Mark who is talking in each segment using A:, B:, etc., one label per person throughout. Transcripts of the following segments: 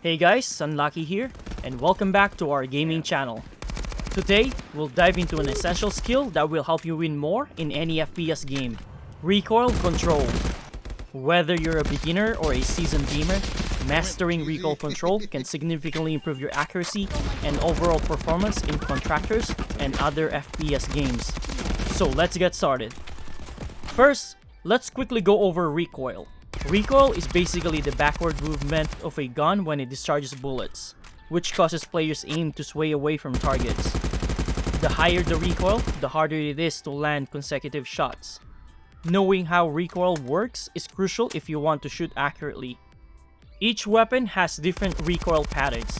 A: Hey guys, Sanlaki here, and welcome back to our gaming channel. Today, we'll dive into an essential skill that will help you win more in any FPS game: recoil control. Whether you're a beginner or a seasoned gamer, mastering recoil control can significantly improve your accuracy and overall performance in contractors and other FPS games. So let's get started. First, let's quickly go over recoil. Recoil is basically the backward movement of a gun when it discharges bullets, which causes players' aim to sway away from targets. The higher the recoil, the harder it is to land consecutive shots. Knowing how recoil works is crucial if you want to shoot accurately. Each weapon has different recoil patterns,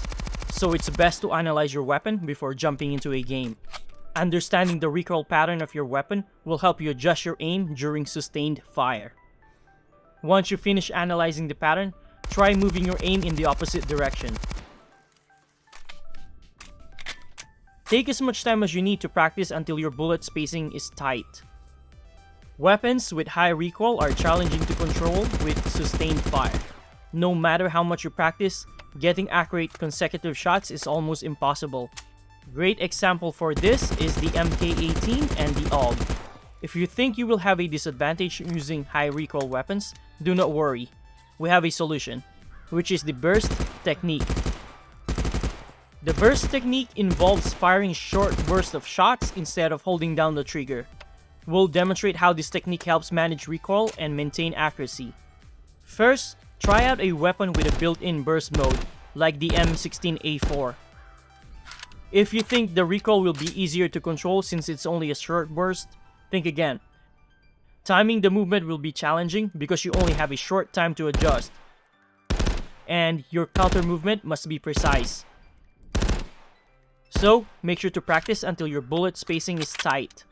A: so it's best to analyze your weapon before jumping into a game. Understanding the recoil pattern of your weapon will help you adjust your aim during sustained fire. Once you finish analyzing the pattern, try moving your aim in the opposite direction. Take as much time as you need to practice until your bullet spacing is tight. Weapons with high recoil are challenging to control with sustained fire. No matter how much you practice, getting accurate consecutive shots is almost impossible. Great example for this is the MK18 and the AUG. If you think you will have a disadvantage using high recoil weapons, do not worry. We have a solution, which is the burst technique. The burst technique involves firing short bursts of shots instead of holding down the trigger. We'll demonstrate how this technique helps manage recoil and maintain accuracy. First, try out a weapon with a built-in burst mode, like the M16A4. If you think the recoil will be easier to control since it's only a short burst, think again. Timing the movement will be challenging because you only have a short time to adjust, and your counter movement must be precise. So, make sure to practice until your bullet spacing is tight.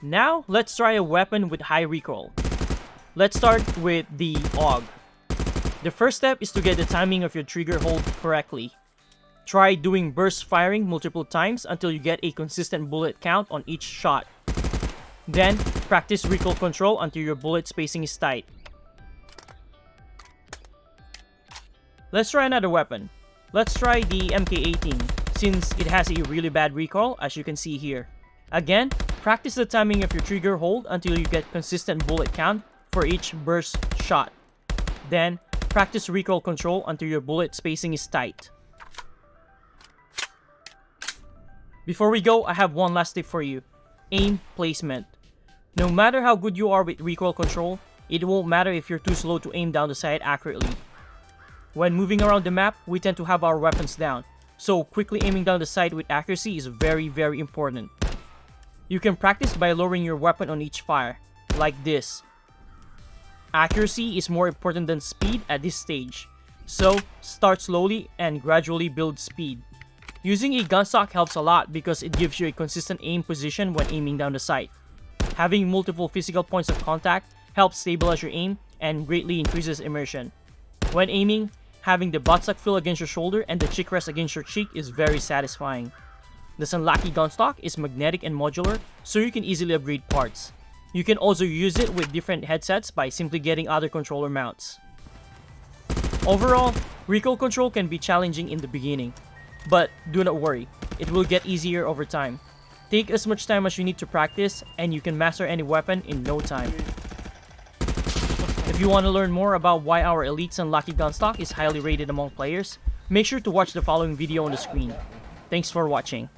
A: Now, let's try a weapon with high recoil. Let's start with the AUG. The first step is to get the timing of your trigger hold correctly. Try doing burst firing multiple times until you get a consistent bullet count on each shot. Then, practice recoil control until your bullet spacing is tight. Let's try another weapon. Let's try the MK18, since it has a really bad recoil, as you can see here. Again, practice the timing of your trigger hold until you get consistent bullet count for each burst shot. Then, practice recoil control until your bullet spacing is tight. Before we go, I have one last tip for you: aim placement. No matter how good you are with recoil control, it won't matter if you're too slow to aim down the sight accurately. When moving around the map, we tend to have our weapons down, so quickly aiming down the sight with accuracy is very important. You can practice by lowering your weapon on each fire, like this. Accuracy is more important than speed at this stage, so start slowly and gradually build speed. Using a gunstock helps a lot because it gives you a consistent aim position when aiming down the sight. Having multiple physical points of contact helps stabilize your aim and greatly increases immersion. When aiming, having the buttstock feel against your shoulder and the cheek rest against your cheek is very satisfying. The Sanlaki gunstock is magnetic and modular, so you can easily upgrade parts. You can also use it with different headsets by simply getting other controller mounts. Overall, recoil control can be challenging in the beginning, but do not worry, it will get easier over time. Take as much time as you need to practice, and you can master any weapon in no time. If you want to learn more about why our Elite Sanlaki gunstock is highly rated among players, make sure to watch the following video on the screen. Thanks for watching.